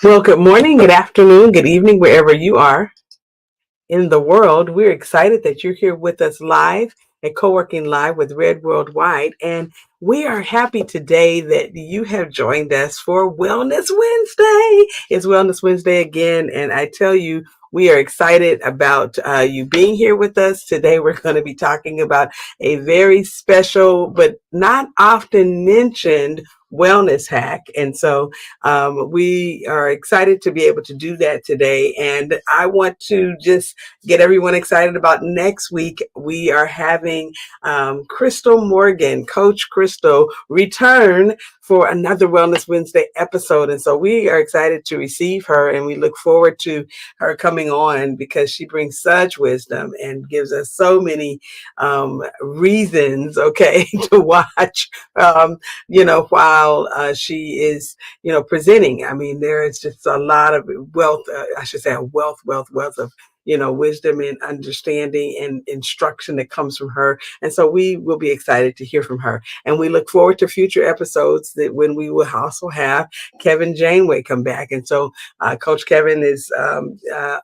Well, good morning, good afternoon, good evening, wherever you are in the world. We're excited that you're here with us live and co-working live with Red Worldwide. And we are happy today that you have joined us for Wellness Wednesday. It's Wellness Wednesday again. And I tell you, we are excited about you being here with us. Today, we're going to be talking about a very special, but not often mentioned wellness hack. And so we are excited to be able to do that today. And I want to just get everyone excited about next week. We are having Crystal Morgan, Coach Crystal, return for another Wellness Wednesday episode. And so we are excited to receive her, and we look forward to her coming on because she brings such wisdom and gives us so many reasons, okay, to watch, while she is, presenting. I mean, there is just a lot of wealth, I should say a wealth of wisdom and understanding and instruction that comes from her. And so we will be excited to hear from her. And we look forward to future episodes that when we will also have Kevin Janeway come back. And so Coach Kevin is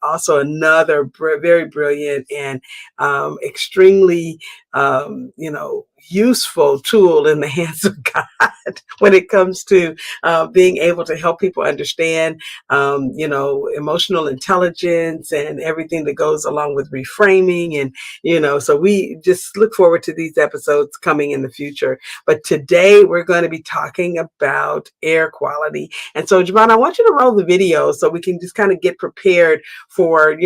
also another very brilliant and extremely, useful tool in the hands of God when it comes to being able to help people understand, emotional intelligence and everything that goes along with reframing. And, so we just look forward to these episodes coming in the future. But today we're going to be talking about air quality. And so, Javon, I want you to roll the video so we can just kind of get prepared for,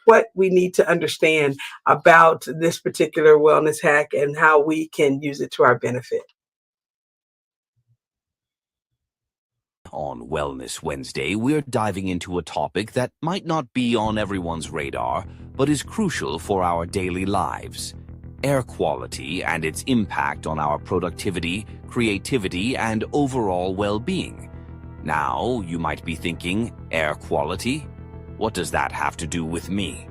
what we need to understand about this particular wellness hack and how we can use it to our benefit. On Wellness Wednesday, we're diving into a topic that might not be on everyone's radar, but is crucial for our daily lives: air quality and its impact on our productivity, creativity, and overall well-being. Now, you might be thinking, air quality? What does that have to do with me?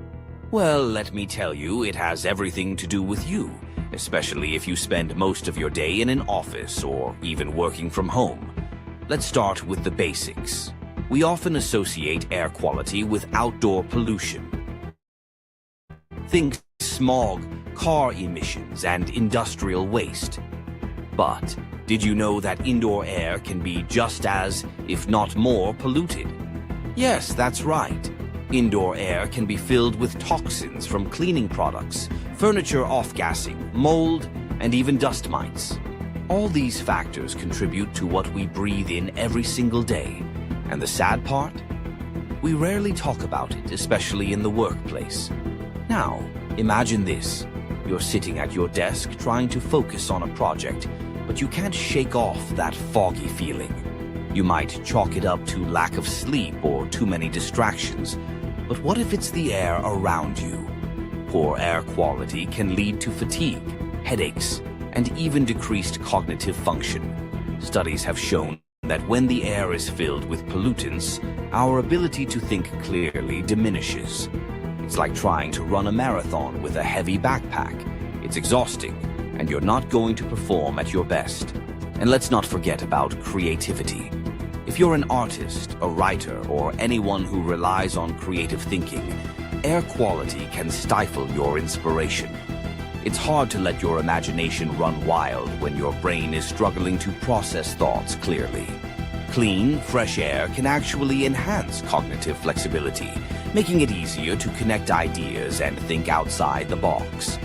Well, let me tell you, it has everything to do with you, especially if you spend most of your day in an office or even working from home. Let's start with the basics. We often associate air quality with outdoor pollution. Think smog, car emissions, and industrial waste. But did you know that indoor air can be just as, if not more, polluted? Yes, that's right. Indoor air can be filled with toxins from cleaning products, furniture off-gassing, mold, and even dust mites. All these factors contribute to what we breathe in every single day. And the sad part? We rarely talk about it, especially in the workplace. Now, imagine this. You're sitting at your desk trying to focus on a project, but you can't shake off that foggy feeling. You might chalk it up to lack of sleep or too many distractions. But what if it's the air around you? Poor air quality can lead to fatigue, headaches, and even decreased cognitive function. Studies have shown that when the air is filled with pollutants, our ability to think clearly diminishes. It's like trying to run a marathon with a heavy backpack. It's exhausting, and you're not going to perform at your best. And let's not forget about creativity. If you're an artist, a writer, or anyone who relies on creative thinking, air quality can stifle your inspiration. It's hard to let your imagination run wild when your brain is struggling to process thoughts clearly. Clean, fresh air can actually enhance cognitive flexibility, making it easier to connect ideas and think outside the box.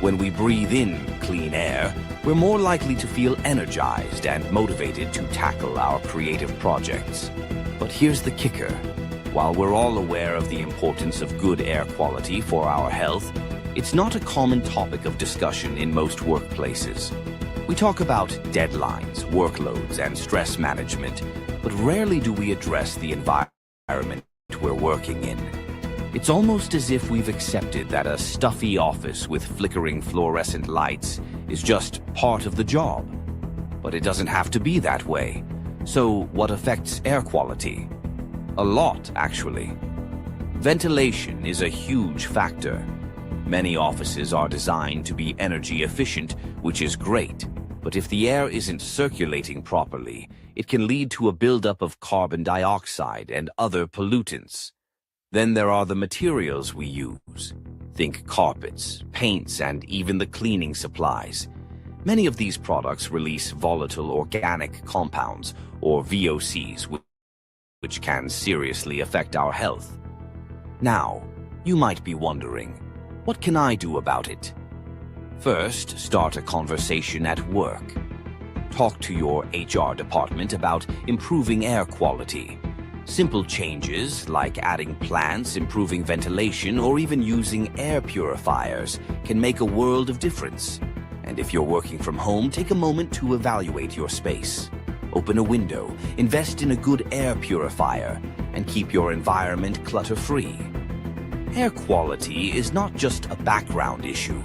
When we breathe in clean air, we're more likely to feel energized and motivated to tackle our creative projects. But here's the kicker. While we're all aware of the importance of good air quality for our health, it's not a common topic of discussion in most workplaces. We talk about deadlines, workloads, and stress management, but rarely do we address the environment we're working in. It's almost as if we've accepted that a stuffy office with flickering fluorescent lights is just part of the job. But it doesn't have to be that way. So what affects air quality? A lot, actually. Ventilation is a huge factor. Many offices are designed to be energy efficient, which is great. But if the air isn't circulating properly, it can lead to a buildup of carbon dioxide and other pollutants. Then there are the materials we use. Think carpets, paints, and even the cleaning supplies. Many of these products release volatile organic compounds, or VOCs, which can seriously affect our health. Now, you might be wondering, what can I do about it? First, start a conversation at work. Talk to your HR department about improving air quality. Simple changes like adding plants, improving ventilation, or even using air purifiers can make a world of difference. And if you're working from home, take a moment to evaluate your space. Open a window, invest in a good air purifier, and keep your environment clutter-free. Air quality is not just a background issue.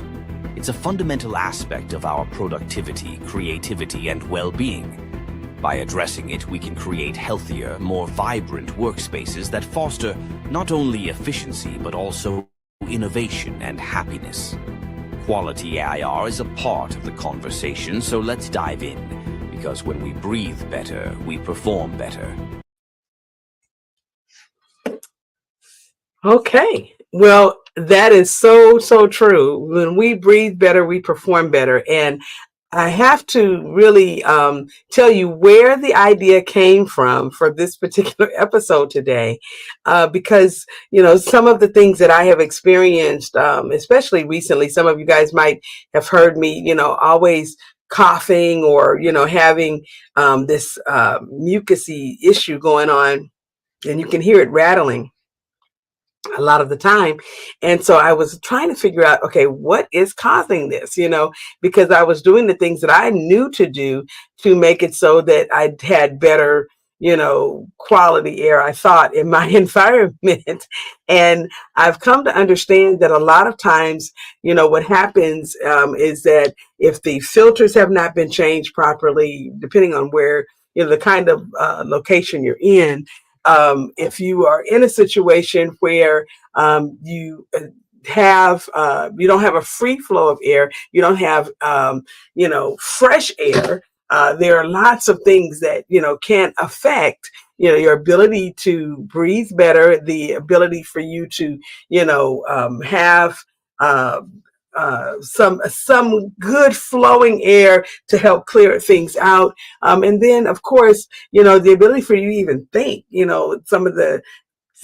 It's a fundamental aspect of our productivity, creativity, and well-being. By addressing it, we can create healthier, more vibrant workspaces that foster not only efficiency, but also innovation and happiness. Quality AIR is a part of the conversation, so let's dive in. Because when we breathe better, we perform better. Okay. Well, that is so, so true. When we breathe better, we perform better. And I have to really tell you where the idea came from for this particular episode today, because, some of the things that I have experienced, especially recently, some of you guys might have heard me, always coughing or, having this mucusy issue going on, and you can hear it rattling a lot of the time. And so I was trying to figure out, okay, what is causing this, because I was doing the things that I knew to do to make it so that I had better, quality air, I thought, in my environment. And I've come to understand that a lot of times, what happens is that if the filters have not been changed properly, depending on where, the kind of location you're in, if you are in a situation where you don't have a free flow of air, you don't have fresh air. There are lots of things that can affect your ability to breathe better, the ability for you to have uh, some good flowing air to help clear things out. And then, of course, the ability for you to even think, some of the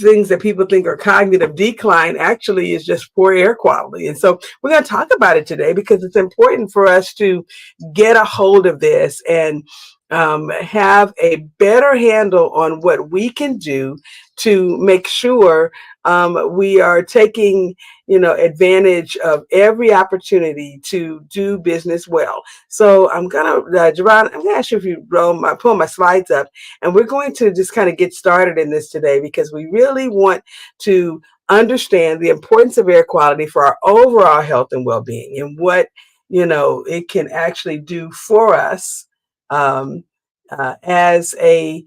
things that people think are cognitive decline actually is just poor air quality. And so we're going to talk about it today because it's important for us to get a hold of this and have a better handle on what we can do to make sure we are taking advantage of every opportunity to do business well. So I'm gonna, Jerron, I'm gonna ask you if you pull my slides up, and we're going to just kind of get started in this today because we really want to understand the importance of air quality for our overall health and well-being, and what it can actually do for us um, as a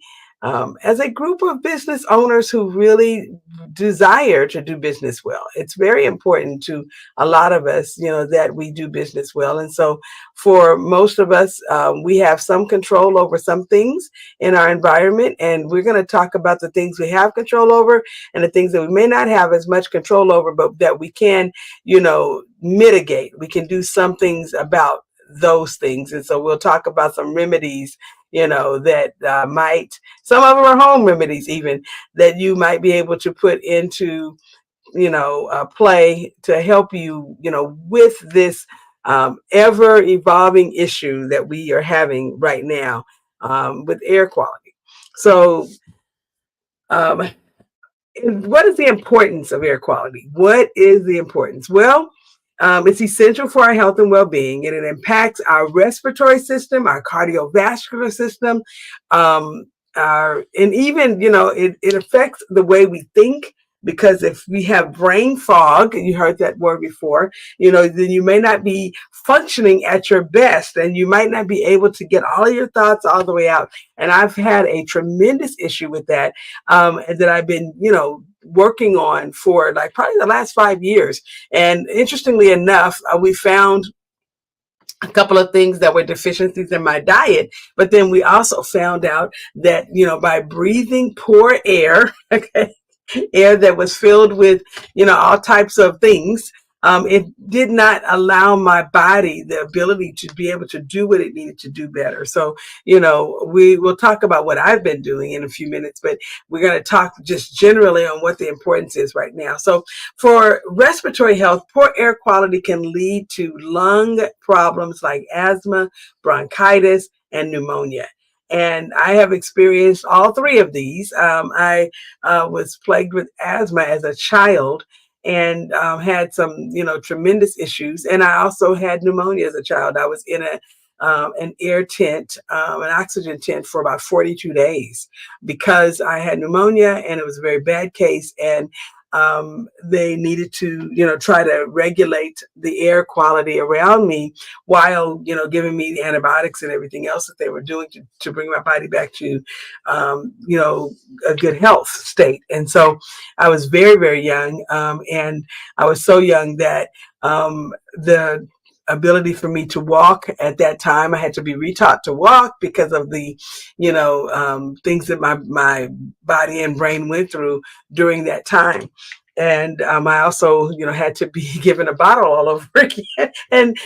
group of business owners who really desire to do business well. It's very important to a lot of us, that we do business well. And so for most of us, we have some control over some things in our environment. And we're going to talk about the things we have control over and the things that we may not have as much control over, but that we can, mitigate. We can do some things about those things. And so we'll talk about some remedies that some of them are home remedies even, that you might be able to put into, play to help you, with this ever evolving issue that we are having right now with air quality. So, what is the importance of air quality? What is the importance? Well, it's essential for our health and well-being, and it impacts our respiratory system, our cardiovascular system, and even, it affects the way we think. Because if we have brain fog, and you heard that word before, then you may not be functioning at your best, and you might not be able to get all of your thoughts all the way out. And I've had a tremendous issue with that, that I've been, working on for like probably the last 5 years. And interestingly enough, we found a couple of things that were deficiencies in my diet. But then we also found out that, by breathing poor air, okay, air that was filled with, all types of things. It did not allow my body the ability to be able to do what it needed to do better. So, we will talk about what I've been doing in a few minutes, but we're going to talk just generally on what the importance is right now. So for respiratory health, poor air quality can lead to lung problems like asthma, bronchitis, and pneumonia. And I have experienced all three of these. I was plagued with asthma as a child and had some, tremendous issues. And I also had pneumonia as a child. I was in an air tent, an oxygen tent for about 42 days because I had pneumonia and it was a very bad case. And they needed to, try to regulate the air quality around me while, giving me the antibiotics and everything else that they were doing to bring my body back to, a good health state. And so I was very, very young. And I was so young that the ability for me to walk at that time, I had to be retaught to walk because of the, things that my body and brain went through during that time. And I also, had to be given a bottle all over again and,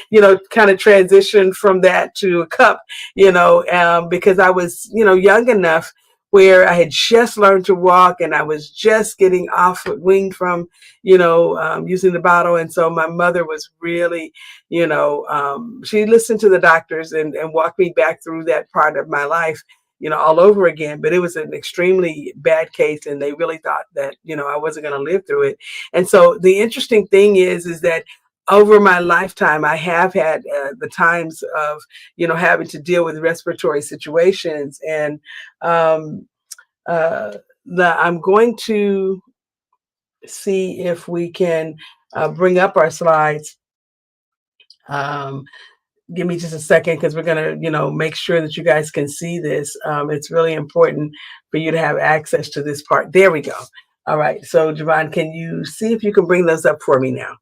kind of transition from that to a cup, because I was, young enough where I had just learned to walk and I was just getting off weaned from, using the bottle. And so my mother was really, she listened to the doctors and walked me back through that part of my life, all over again. But it was an extremely bad case and they really thought that, I wasn't going to live through it. And so the interesting thing is that over my lifetime, I have had the times of, having to deal with respiratory situations. And I'm going to see if we can bring up our slides. Um, Give me just a second because we're going to, make sure that you guys can see this. It's really important for you to have access to this part. There we go. All right. So, Javon, can you see if you can bring those up for me now?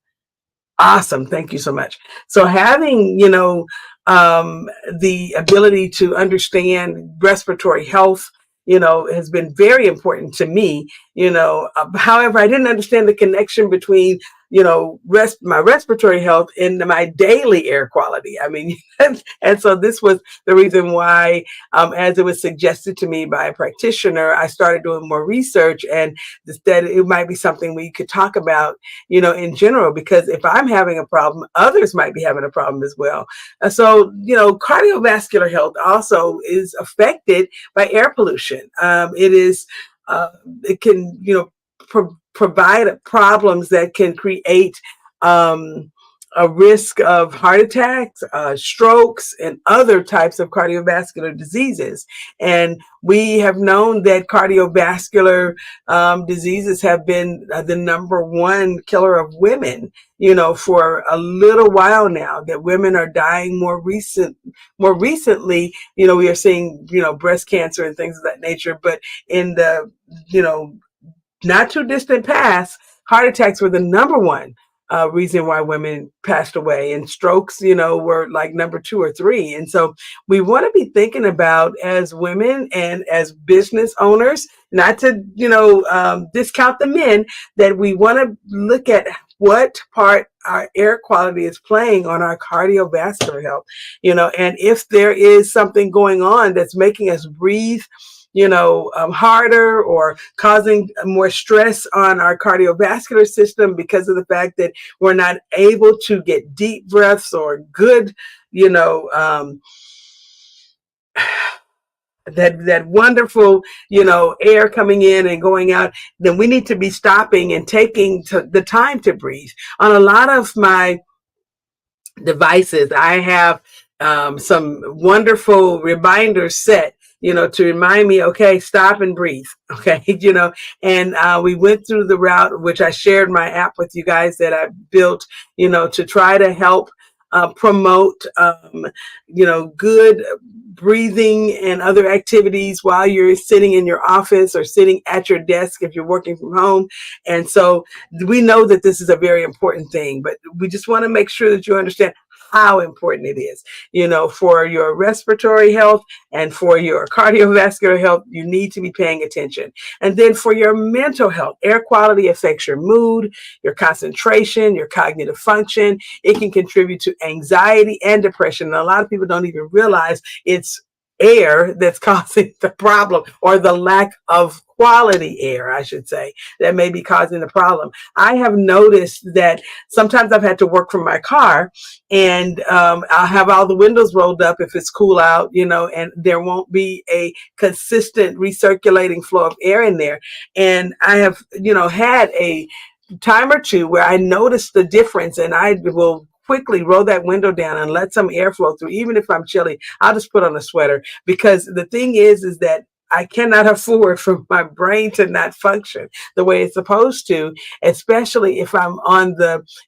Awesome. Thank you so much. So having, the ability to understand respiratory health, has been very important to me, however, I didn't understand the connection between, my respiratory health and my daily air quality. I mean, and so this was the reason why, as it was suggested to me by a practitioner, I started doing more research and that it might be something we could talk about, in general, because if I'm having a problem, others might be having a problem as well. So, cardiovascular health also is affected by air pollution. It can, provide problems that can create a risk of heart attacks, strokes, and other types of cardiovascular diseases. And we have known that cardiovascular diseases have been the number one killer of women, for a little while now, that women are dying more recently, we are seeing, breast cancer and things of that nature. But in the, not too distant past, heart attacks were the number one reason why women passed away, and strokes, were like number 2 or 3. And so we want to be thinking about, as women and as business owners, not to, discount the men, that we want to look at what part our air quality is playing on our cardiovascular health, and if there is something going on that's making us breathe harder or causing more stress on our cardiovascular system because of the fact that we're not able to get deep breaths or good, that wonderful, air coming in and going out, then we need to be stopping and taking the time to breathe. On a lot of my devices, I have some wonderful reminders set, to remind me, okay, stop and breathe. Okay. And we went through the route, which I shared my app with you guys that I built, to try to help promote, good breathing and other activities while you're sitting in your office or sitting at your desk if you're working from home. And so we know that this is a very important thing, but we just want to make sure that you understand how important it is. For your respiratory health and for your cardiovascular health, you need to be paying attention. And then for your mental health, air quality affects your mood, your concentration, your cognitive function. It can contribute to anxiety and depression. And a lot of people don't even realize it's air that's causing the problem, or the lack of quality air, I should say, that may be causing the problem. I have noticed that sometimes I've had to work from my car, and I'll have all the windows rolled up if it's cool out, and there won't be a consistent recirculating flow of air in there. And I have, had a time or two where I noticed the difference, and I will quickly roll that window down and let some air flow through. Even if I'm chilly, I'll just put on a sweater, because the thing is that I cannot afford for my brain to not function the way it's supposed to, especially if I'm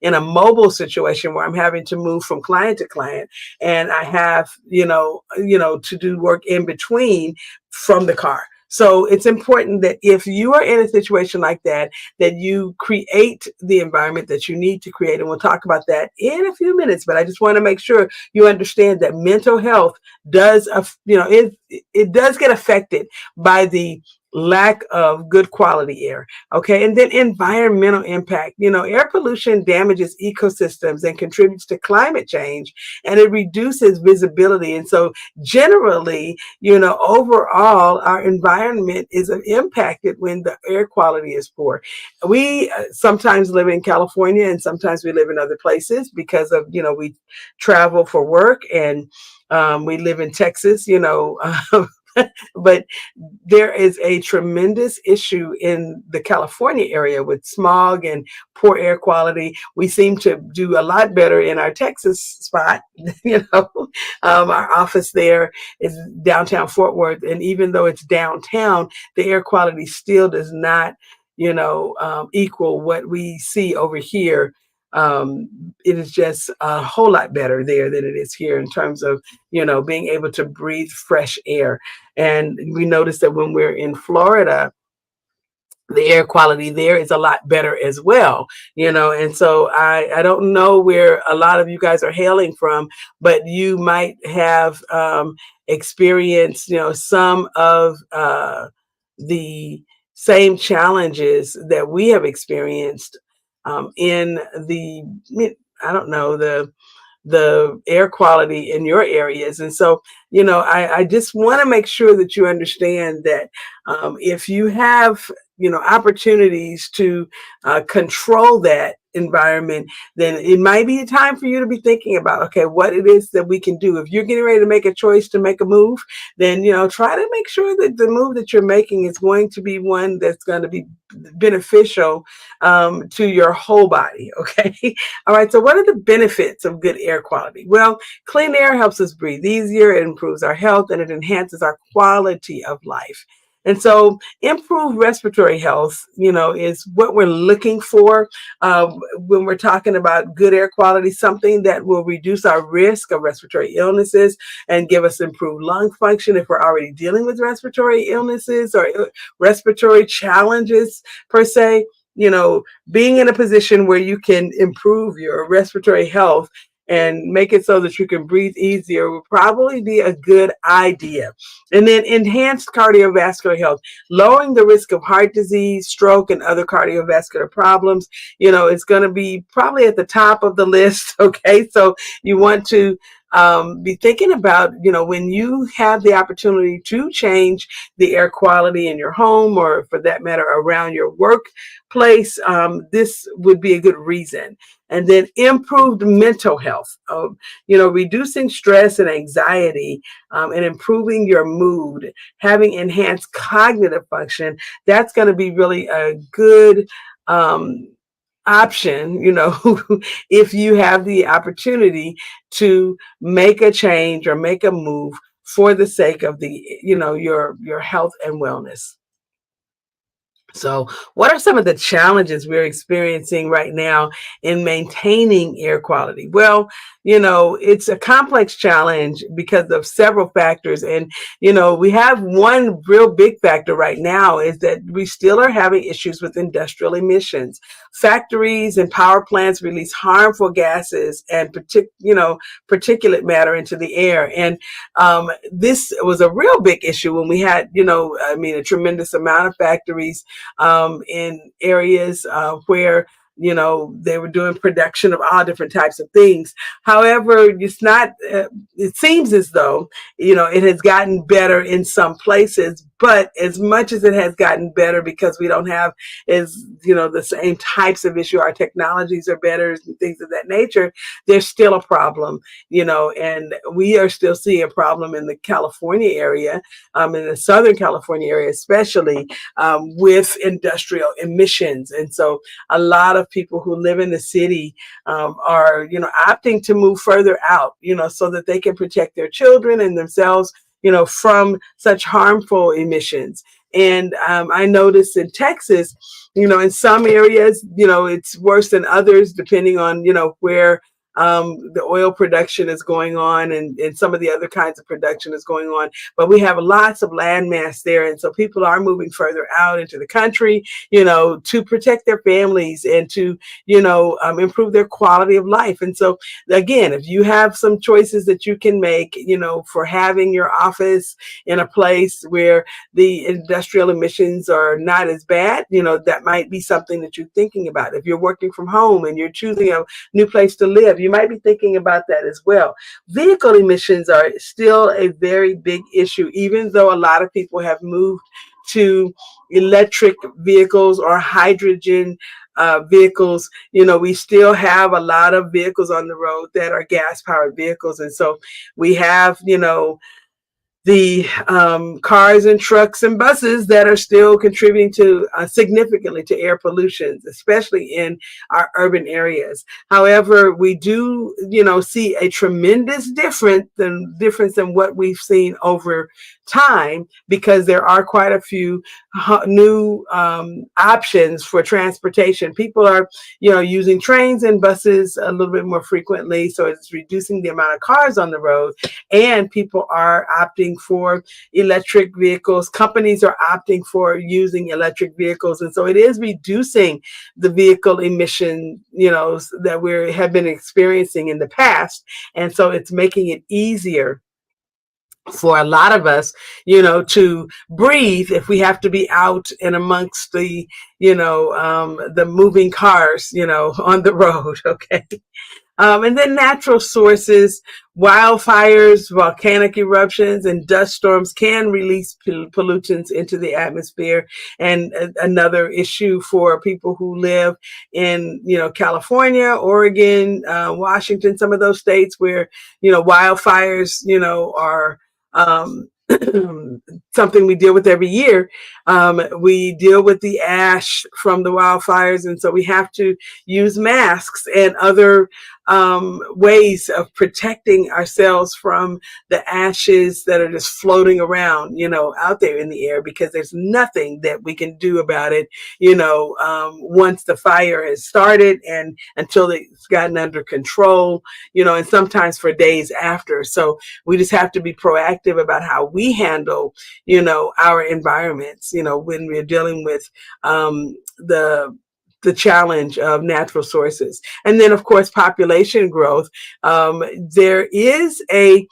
in a mobile situation where I'm having to move from client to client, and I have, to do work in between from the car. So it's important that if you are in a situation like that, that you create the environment that you need to create. And we'll talk about that in a few minutes. But I just want to make sure you understand that mental health does, it does get affected by the lack of good quality air. Okay. And then environmental impact. Air pollution damages ecosystems and contributes to climate change, and it reduces visibility. And so generally, overall, our environment is impacted when the air quality is poor. We sometimes live in California, and sometimes we live in other places because of, we travel for work, and we live in Texas, but there is a tremendous issue in the California area with smog and poor air quality. We seem to do a lot better in our Texas spot. Our office there is downtown Fort Worth, and even though it's downtown, the air quality still does not, equal what we see over here. It is just a whole lot better there than it is here in terms of, being able to breathe fresh air. And we notice that when we're in Florida, the air quality there is a lot better as well, and so I don't know where a lot of you guys are hailing from, but you might have experienced, some of the same challenges that we have experienced in the, I don't know, the air quality in your areas. And so, I just want to make sure that you understand that if you have, opportunities to control that environment, then it might be time for you to be thinking about, okay, what it is that we can do. If you're getting ready to make a choice to make a move, then, try to make sure that the move that you're making is going to be one that's going to be beneficial to your whole body. Okay. All right. So what are the benefits of good air quality? Well, clean air helps us breathe easier. It improves our health, and it enhances our quality of life. And so improved respiratory health, is what we're looking for when we're talking about good air quality, something that will reduce our risk of respiratory illnesses and give us improved lung function if we're already dealing with respiratory illnesses or respiratory challenges per se. Being in a position where you can improve your respiratory health and make it so that you can breathe easier would probably be a good idea. And then enhanced cardiovascular health, lowering the risk of heart disease, stroke, and other cardiovascular problems, it's going to be probably at the top of the list. Okay. So you want to be thinking about, when you have the opportunity to change the air quality in your home, or for that matter, around your workplace, this would be a good reason. And then improved mental health, reducing stress and anxiety, and improving your mood, having enhanced cognitive function. That's going to be really a good option, if you have the opportunity to make a change or make a move for the sake of the, your health and wellness. So, what are some of the challenges we're experiencing right now in maintaining air quality? Well, it's a complex challenge because of several factors. And, we have one real big factor right now is that we still are having issues with industrial emissions. Factories and power plants release harmful gases and particulate matter into the air. And this was a real big issue when we had, a tremendous amount of factories in areas where they were doing production of all different types of things. However, it's not. It seems as though it has gotten better in some places, but as much as it has gotten better because we don't have as the same types of issue, our technologies are better and things of that nature. There's still a problem, and we are still seeing a problem in the California area, in the Southern California area, especially with industrial emissions. And so a lot of people who live in the city are, opting to move further out, so that they can protect their children and themselves, from such harmful emissions. And I noticed in Texas, in some areas, it's worse than others, depending on, where the oil production is going on and some of the other kinds of production is going on. But we have lots of land mass there. And so people are moving further out into the country, to protect their families and to, improve their quality of life. And so, again, if you have some choices that you can make, for having your office in a place where the industrial emissions are not as bad, that might be something that you're thinking about. If you're working from home and you're choosing a new place to live, you might be thinking about that as well. Vehicle emissions are still a very big issue, even though a lot of people have moved to electric vehicles or hydrogen vehicles. We still have a lot of vehicles on the road that are gas powered vehicles. And so we have, the cars and trucks and buses that are still contributing to significantly to air pollution, especially in our urban areas. However, we do, see a tremendous difference than what we've seen over time, because there are quite a few new options for transportation. People are, using trains and buses a little bit more frequently, so it's reducing the amount of cars on the road, and people are opting for electric vehicles. Companies are opting for using electric vehicles. And so it is reducing the vehicle emission, that we have been experiencing in the past. And so it's making it easier for a lot of us, to breathe if we have to be out and amongst the moving cars, on the road. Okay. And then natural sources, wildfires, volcanic eruptions, and dust storms can release pollutants into the atmosphere. And another issue for people who live in, California, Oregon, Washington, some of those states where, wildfires, are something we deal with every year. We deal with the ash from the wildfires, and so we have to use masks and other ways of protecting ourselves from the ashes that are just floating around, out there in the air, because there's nothing that we can do about it, once the fire has started and until it's gotten under control, and sometimes for days after. So we just have to be proactive about how we handle, our environments, when we're dealing with the challenge of natural sources. And then, of course, population growth. There is a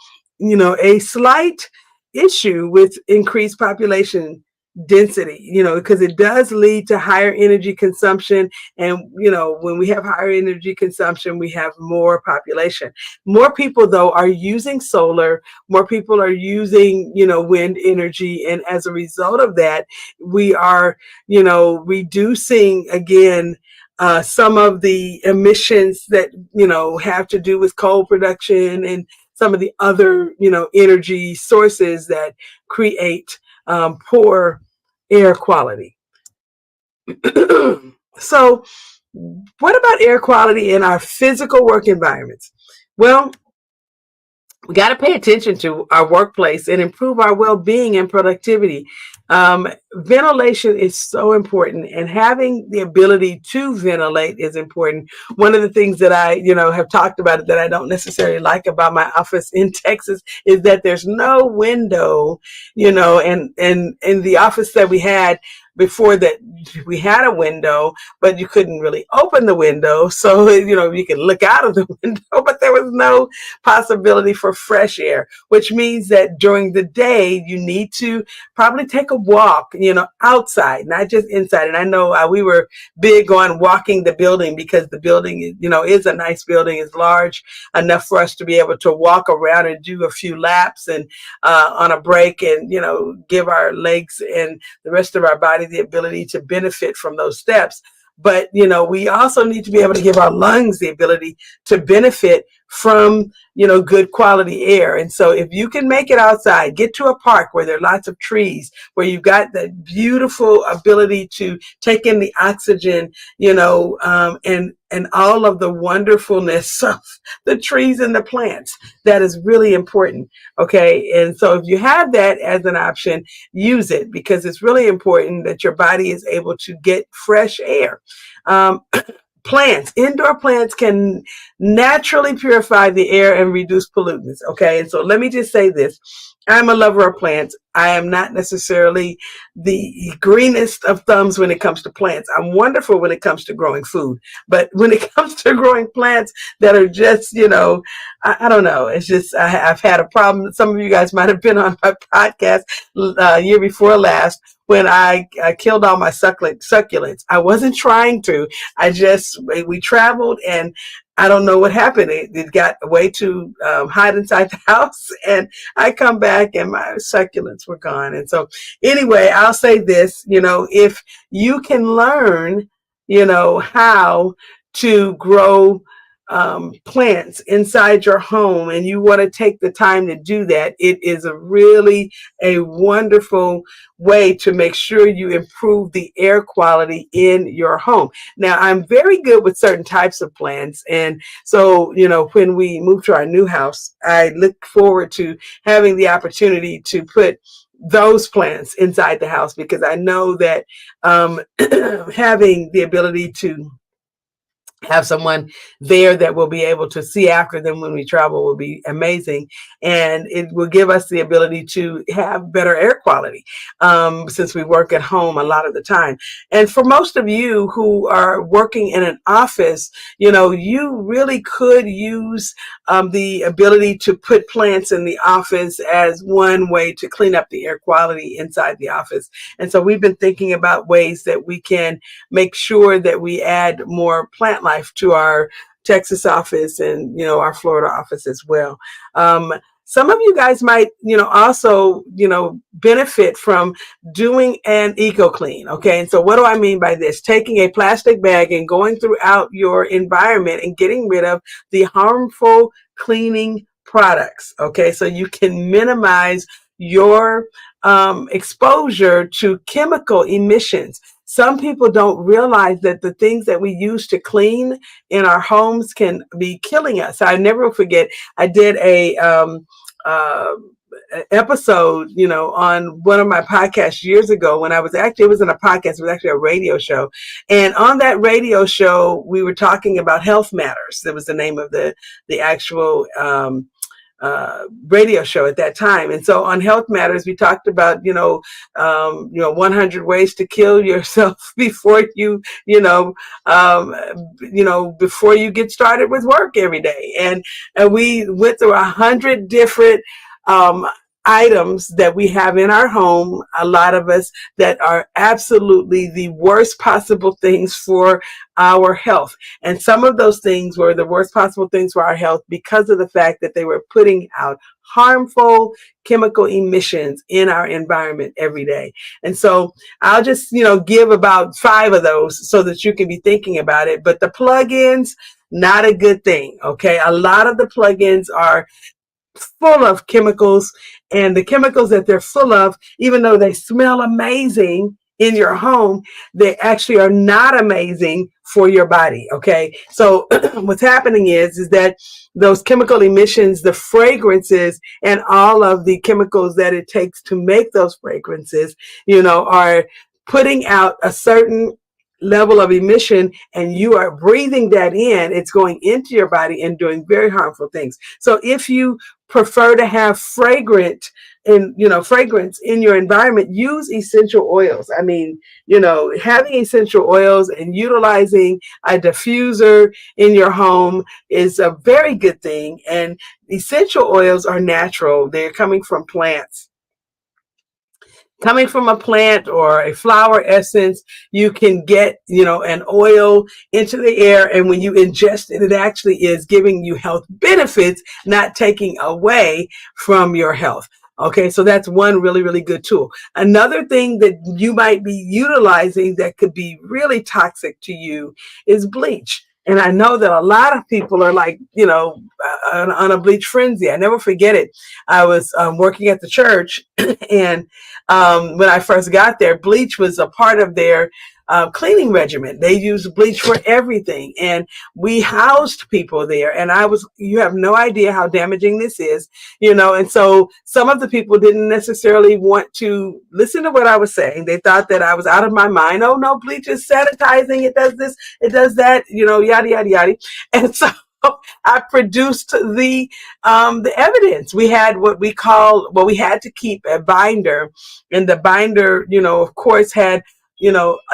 slight issue with increased population density, because it does lead to higher energy consumption. And, when we have higher energy consumption, we have more population. More people, though, are using solar. More people are using, wind energy. And as a result of that, we are, reducing again some of the emissions that, have to do with coal production and some of the other, energy sources that create poor air quality. So, what about air quality in our physical work environments? Well, we got to pay attention to our workplace and improve our well-being and productivity. Ventilation is so important, and having the ability to ventilate is important. One of the things that I, have talked about that I don't necessarily like about my office in Texas is that there's no window, and in the office that we had before that, we had a window, but you couldn't really open the window. So, you could look out of the window, but there was no possibility for fresh air, which means that during the day, you need to probably take a walk, outside, not just inside. And I know we were big on walking the building because the building, is a nice building, is large enough for us to be able to walk around and do a few laps and on a break and, give our legs and the rest of our body the ability to benefit from those steps. But, we also need to be able to give our lungs the ability to benefit from, good quality air. And so if you can make it outside, get to a park where there are lots of trees, where you've got the beautiful ability to take in the oxygen, and all of the wonderfulness of the trees and the plants, that is really important. Okay. And so if you have that as an option, use it, because it's really important that your body is able to get fresh air. Plants, indoor plants can naturally purify the air and reduce pollutants. Okay. And so let me just say this. I'm a lover of plants. I am not necessarily the greenest of thumbs when it comes to plants. I'm wonderful when it comes to growing food. But when it comes to growing plants that are just, I don't know. It's just, I've had a problem. Some of you guys might have been on my podcast year before last when I killed all my succulents. I wasn't trying to. We traveled, and I don't know what happened. It got way too hot inside the house, and I come back and my succulents were gone. And so anyway, I'll say this, if you can learn, how to grow plants inside your home, and you want to take the time to do that, it is a wonderful way to make sure you improve the air quality in your home. Now, I'm very good with certain types of plants. And so, when we move to our new house, I look forward to having the opportunity to put those plants inside the house, because I know that having the ability to have someone there that will be able to see after them when we travel will be amazing. And it will give us the ability to have better air quality, since we work at home a lot of the time. And for most of you who are working in an office, you really could use the ability to put plants in the office as one way to clean up the air quality inside the office. And so we've been thinking about ways that we can make sure that we add more plant life to our Texas office and, our Florida office as well. Some of you guys might, also, benefit from doing an eco clean. Okay. And so what do I mean by this? Taking a plastic bag and going throughout your environment and getting rid of the harmful cleaning products. Okay. So you can minimize your exposure to chemical emissions. Some people don't realize that the things that we use to clean in our homes can be killing us. I never forget, I did a episode, on one of my podcasts years ago when it wasn't a podcast, it was actually a radio show. And on that radio show, we were talking about Health Matters. That was the name of the actual radio show at that time. And so on Health Matters, we talked about, 100 ways to kill yourself before before you get started with work every day. And we went through 100 different, items that we have in our home, a lot of us, that are absolutely the worst possible things for our health. And some of those things were the worst possible things for our health because of the fact that they were putting out harmful chemical emissions in our environment every day. And so I'll just, give about 5 of those so that you can be thinking about it. But the plugins, not a good thing. Okay. A lot of the plugins are full of chemicals, and the chemicals that they're full of, even though they smell amazing in your home, they actually are not amazing for your body. Okay. So what's happening is that those chemical emissions, the fragrances and all of the chemicals that it takes to make those fragrances, are putting out a certain level of emission, and you are breathing that in. It's going into your body and doing very harmful things. So if you prefer to have fragrance in your environment, use essential oils. I mean, having essential oils and utilizing a diffuser in your home is a very good thing. And essential oils are natural. They're coming from a plant or a flower essence. You can get, an oil into the air, and when you ingest it, it actually is giving you health benefits, not taking away from your health. Okay, so that's one really, really good tool. Another thing that you might be utilizing that could be really toxic to you is bleach. And I know that a lot of people are like, on a bleach frenzy. I never forget it. I was working at the church, and when I first got there, bleach was a part of their cleaning regimen. They used bleach for everything. And we housed people there. And you have no idea how damaging this is, and so some of the people didn't necessarily want to listen to what I was saying. They thought that I was out of my mind. Oh no, bleach is sanitizing. It does this, it does that, yada, yada, yada. And so I produced the evidence. We had we had to keep a binder, and the binder, of course, had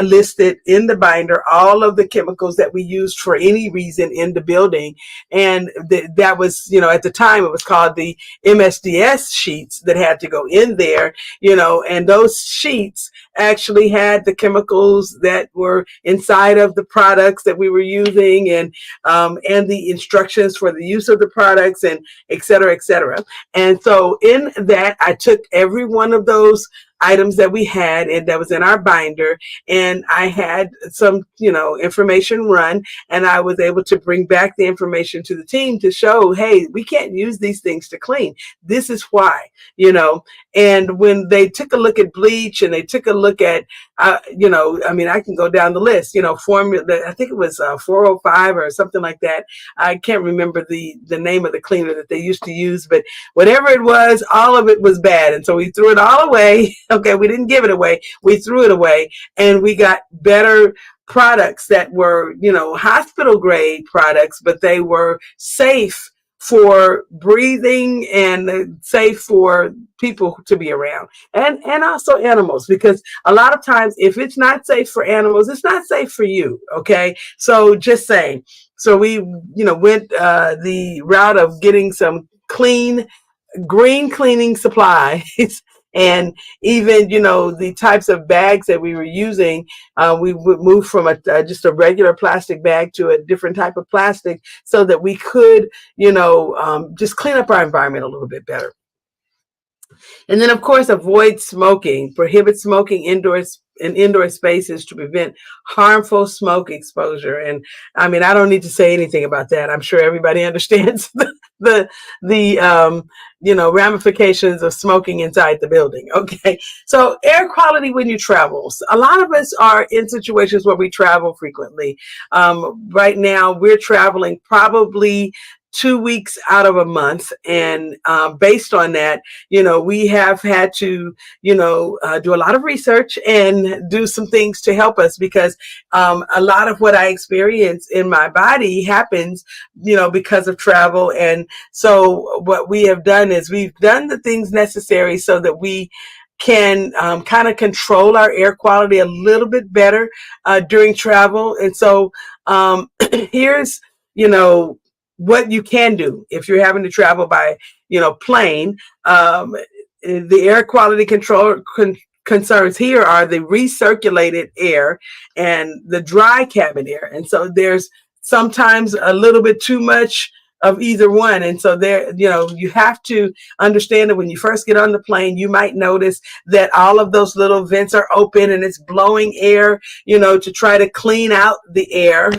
listed in the binder all of the chemicals that we used for any reason in the building. And that was, at the time it was called the MSDS sheets that had to go in there, and those sheets actually had the chemicals that were inside of the products that we were using, and the instructions for the use of the products, and et cetera, et cetera. And so in that, I took every one of those items that we had and that was in our binder, and I had some information run, and I was able to bring back the information to the team to show, hey, we can't use these things to clean. This is why. And when they took a look at bleach, and they took a look at I can go down the list, formula, I think it was 405 or something like that. I can't remember the name of the cleaner that they used to use, but whatever it was, all of it was bad. And so we threw it all away. Okay, we didn't give it away. We threw it away, and we got better products that were, hospital grade products, but they were safe for breathing and safe for people to be around, and also animals, because a lot of times if it's not safe for animals, it's not safe for you. Okay, so just saying. So we went the route of getting some green cleaning supplies. And even, the types of bags that we were using, we would move from just a regular plastic bag to a different type of plastic, so that we could, just clean up our environment a little bit better. And then, of course, avoid smoking. Prohibit smoking indoors in indoor spaces to prevent harmful smoke exposure. And I mean, I don't need to say anything about that. I'm sure everybody understands the ramifications of smoking inside the building. Okay, so air quality when you travel. A lot of us are in situations where we travel frequently. Right now, we're traveling probably 2 weeks out of a month, and based on that, we have had to do a lot of research and do some things to help us, because a lot of what I experience in my body happens because of travel. And so what we have done is we've done the things necessary so that we can kind of control our air quality a little bit better during travel. And so here's what you can do if you're having to travel by, plane. The air quality control concerns here are the recirculated air and the dry cabin air. And so there's sometimes a little bit too much of either one. And so there, you have to understand that when you first get on the plane, you might notice that all of those little vents are open and it's blowing air, to try to clean out the air,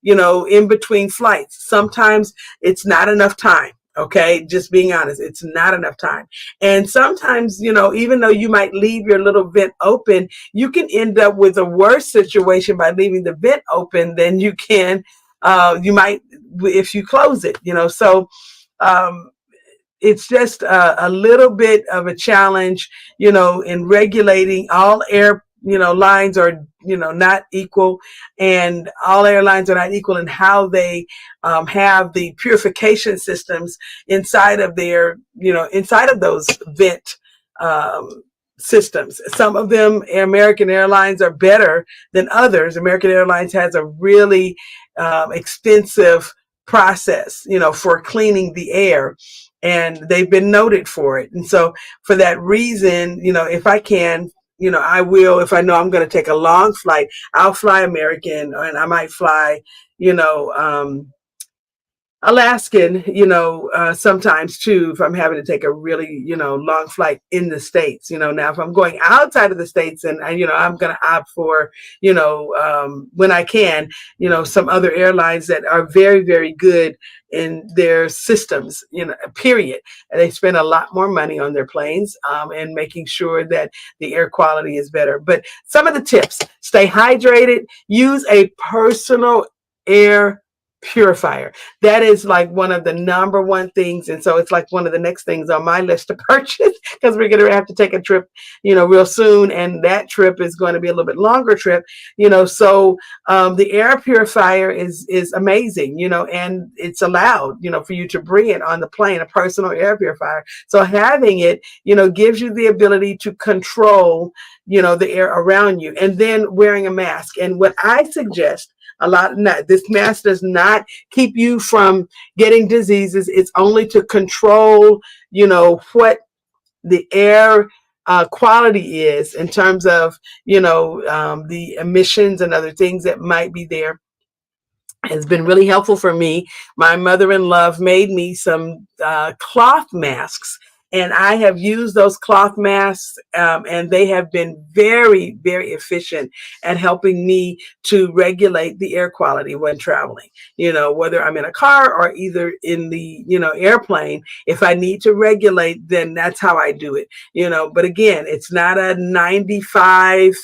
in between flights. Sometimes it's not enough time. Okay, just being honest, it's not enough time. And sometimes, even though you might leave your little vent open, you can end up with a worse situation by leaving the vent open than you might if you close it. Um, it's just a little bit of a challenge, in regulating all air, lines are, not equal, and all airlines are not equal in how they have the purification systems inside of inside of those vent um, systems. Some of them, American Airlines, are better than others. American Airlines has a really extensive process, for cleaning the air, and they've been noted for it. And so for that reason, if I can, I will. If I know I'm going to take a long flight, I'll fly American, and I might fly, you know, um, Alaskan, sometimes too, if I'm having to take a really, long flight in the States. Now if I'm going outside of the States, and I'm going to opt for, when I can, some other airlines that are very, very good in their systems, period. And they spend a lot more money on their planes, and making sure that the air quality is better. But some of the tips: stay hydrated, use a personal air purifier. That is like one of the number one things. And so it's like one of the next things on my list to purchase, because we're going to have to take a trip, real soon. And that trip is going to be a little bit longer trip, so the air purifier is amazing, and it's allowed, for you to bring it on the plane, a personal air purifier. So having it, gives you the ability to control, the air around you, and then wearing a mask. And what I suggest a lot, not, this mask does not keep you from getting diseases. It's only to control, what the air quality is in terms of, the emissions and other things that might be there. Has been really helpful for me. My mother-in-law made me some cloth masks, and I have used those cloth masks, and they have been very, very efficient at helping me to regulate the air quality when traveling. Whether I'm in a car or either in the, airplane, if I need to regulate, then that's how I do it. But again, it's not a 95,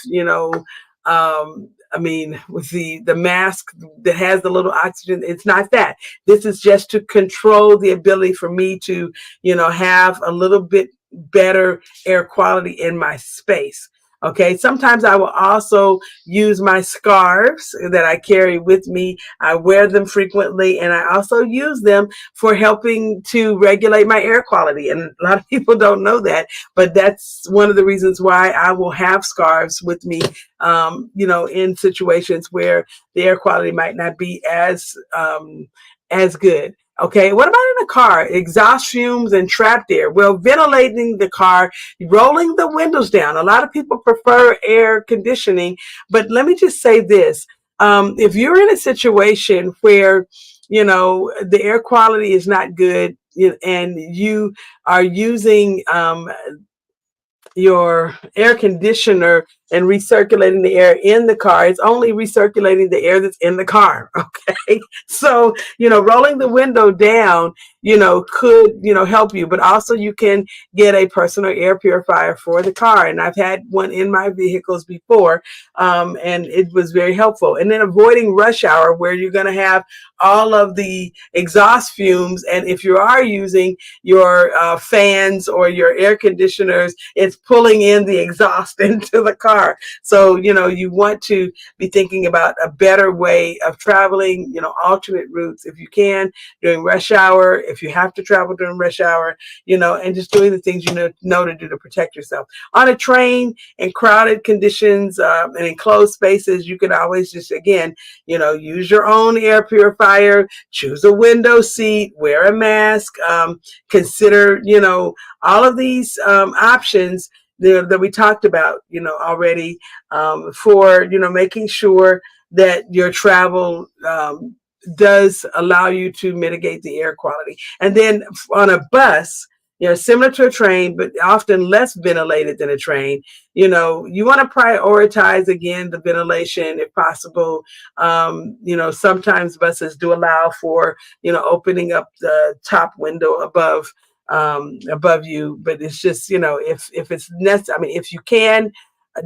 I mean, with the mask that has the little oxygen, it's not that. This is just to control the ability for me to, have a little bit better air quality in my space. Okay. Sometimes I will also use my scarves that I carry with me. I wear them frequently, and I also use them for helping to regulate my air quality. And a lot of people don't know that, but that's one of the reasons why I will have scarves with me, in situations where the air quality might not be as good. Okay, what about in a car? Exhaust fumes and trapped air. Well, ventilating the car, rolling the windows down. A lot of people prefer air conditioning, but let me just say this. If you're in a situation where, the air quality is not good, and you are using your air conditioner and recirculating the air in the car, it's only recirculating the air that's in the car. Okay. So, rolling the window down, could, help you, but also you can get a personal air purifier for the car. And I've had one in my vehicles before, and it was very helpful. And then avoiding rush hour, where you're going to have all of the exhaust fumes. And if you are using your fans or your air conditioners, it's pulling in the exhaust into the car. So, you want to be thinking about a better way of traveling, alternate routes if you can during rush hour, if you have to travel during rush hour, and just doing the things know to do to protect yourself. On a train, in crowded conditions, and in closed spaces, you can always just, again, use your own air purifier, choose a window seat, wear a mask, consider, all of these options that we talked about, already, for, making sure that your travel does allow you to mitigate the air quality. And then on a bus, similar to a train, but often less ventilated than a train. You want to prioritize again the ventilation if possible. Sometimes buses do allow for, opening up the top window above you, but it's just, if it's necessary, I mean, if you can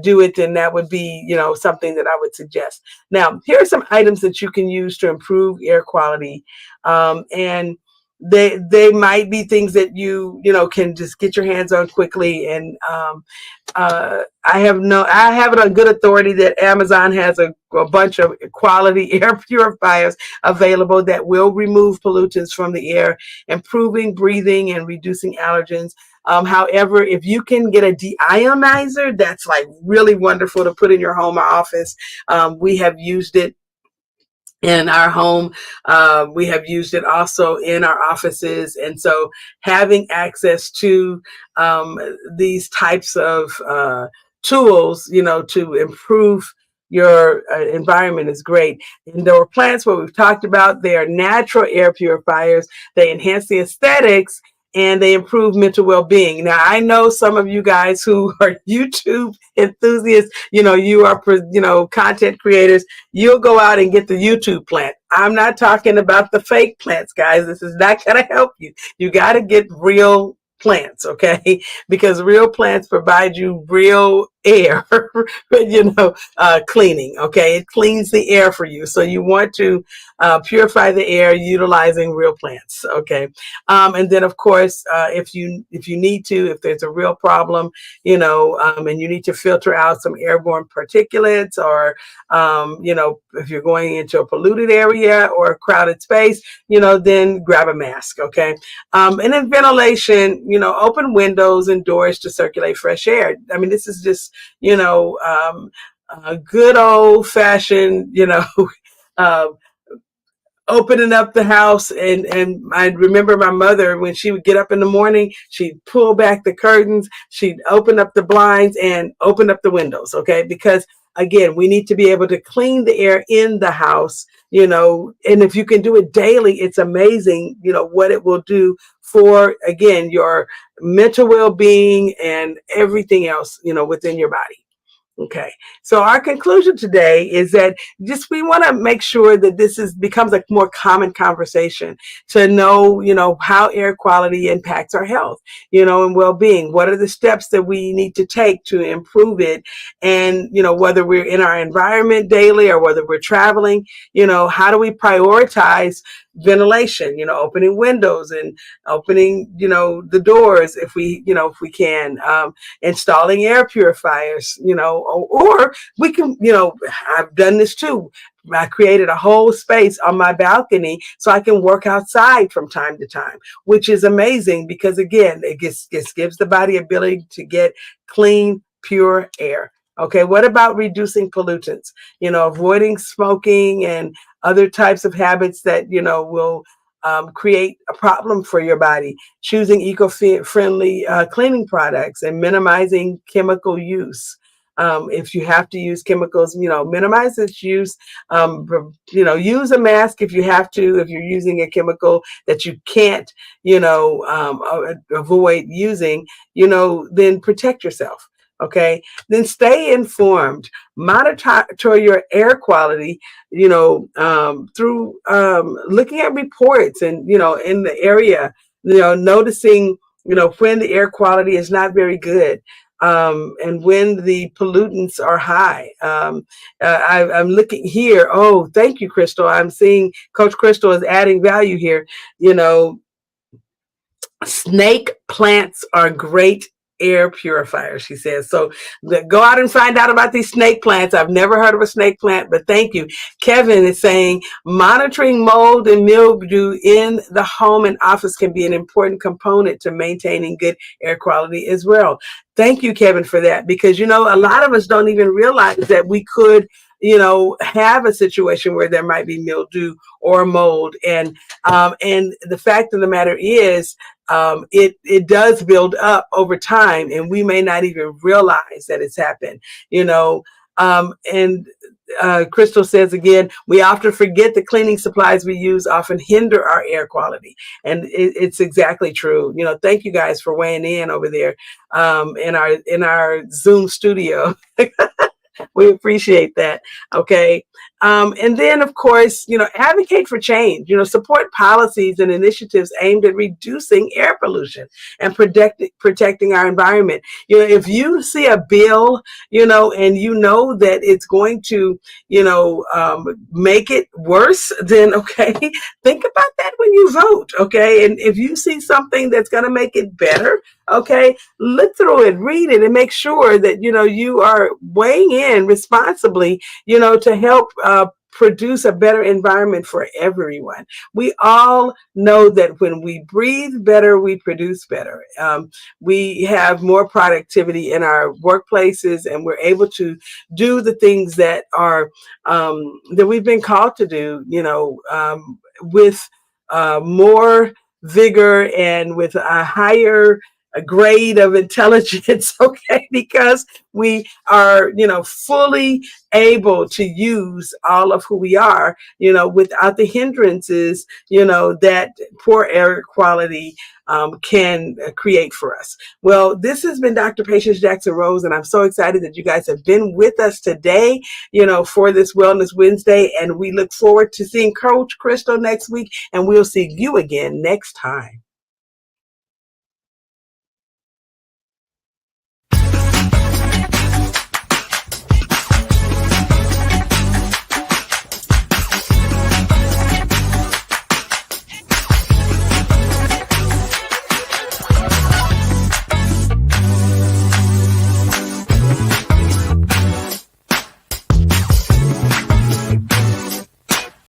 do it, then that would be, something that I would suggest. Now, here are some items that you can use to improve air quality. And they might be things that you can just get your hands on quickly. And I have it on good authority that Amazon has a bunch of quality air purifiers available that will remove pollutants from the air, improving breathing and reducing allergens. However, if you can get a deionizer, that's like really wonderful to put in your home or office. We have used it in our home. We have used it also in our offices. And so having access to these types of tools, to improve your environment is great. Indoor plants, what we've talked about, they are natural air purifiers. They enhance the aesthetics and they improve mental well-being. Now, I know some of you guys who are YouTube enthusiasts, you are, content creators, you'll go out and get the YouTube plant. I'm not talking about the fake plants, guys. This is not going to help you. You got to get real plants, okay? Because real plants provide you real air, cleaning, okay? It cleans the air for you. So you want to purify the air utilizing real plants, okay? And then, of course, if you need to, if there's a real problem, and you need to filter out some airborne particulates, or, if you're going into a polluted area or a crowded space, then grab a mask, okay? And then ventilation, open windows and doors to circulate fresh air. I mean, this is just, a good old fashioned, uh, opening up the house. And I remember my mother, when she would get up in the morning, she'd pull back the curtains, she'd open up the blinds and open up the windows, okay? Because again, we need to be able to clean the air in the house, and if you can do it daily, it's amazing, what it will do for, again, your mental well-being and everything else, within your body. Okay, so our conclusion today is that just we want to make sure that becomes a more common conversation to know, how air quality impacts our health, and well-being. What are the steps that we need to take to improve it? And, whether we're in our environment daily or whether we're traveling, how do we prioritize ventilation, opening windows and opening, the doors if we can, installing air purifiers, or we can, I've done this too. I created a whole space on my balcony so I can work outside from time to time, which is amazing because, again, it just gives the body ability to get clean, pure air. Okay, what about reducing pollutants? Avoiding smoking and other types of habits that, will create a problem for your body. Choosing eco-friendly cleaning products and minimizing chemical use. If you have to use chemicals, minimize its use. Use a mask if you have to. If you're using a chemical that you can't, avoid using, then protect yourself. Okay. Then stay informed. Monitor your air quality, through looking at reports and, in the area, noticing, when the air quality is not very good. And when the pollutants are high. I'm looking here. Oh, thank you, Crystal. I'm seeing Coach Crystal is adding value here. Snake plants are great air purifiers, she says. So go out and find out about these snake plants. I've never heard of a snake plant, but thank you. Kevin is saying monitoring mold and mildew in the home and office can be an important component to maintaining good air quality as well. Thank you, Kevin, for that, because, a lot of us don't even realize that we could, have a situation where there might be mildew or mold. And the fact of the matter is, it does build up over time, and we may not even realize that it's happened, and Crystal says again, we often forget the cleaning supplies we use often hinder our air quality. And it's exactly true. Thank you guys for weighing in over there in our Zoom studio. We appreciate that. Okay. And then, of course, advocate for change, support policies and initiatives aimed at reducing air pollution and protecting our environment. If you see a bill, and that it's going to, make it worse, then, okay, think about that when you vote. Okay. And if you see something that's going to make it better, okay, look through it, read it, and make sure that, you are weighing in responsibly, to help produce a better environment for everyone. We all know that when we breathe better, we produce better. We have more productivity in our workplaces, and we're able to do the things that are that we've been called to do, with more vigor and with a higher grade of intelligence, okay, because we are, fully able to use all of who we are, without the hindrances, that poor air quality can create for us. Well, this has been Dr. Patience Jackson Rose, and I'm so excited that you guys have been with us today, for this Wellness Wednesday, and we look forward to seeing Coach Crystal next week, and we'll see you again next time.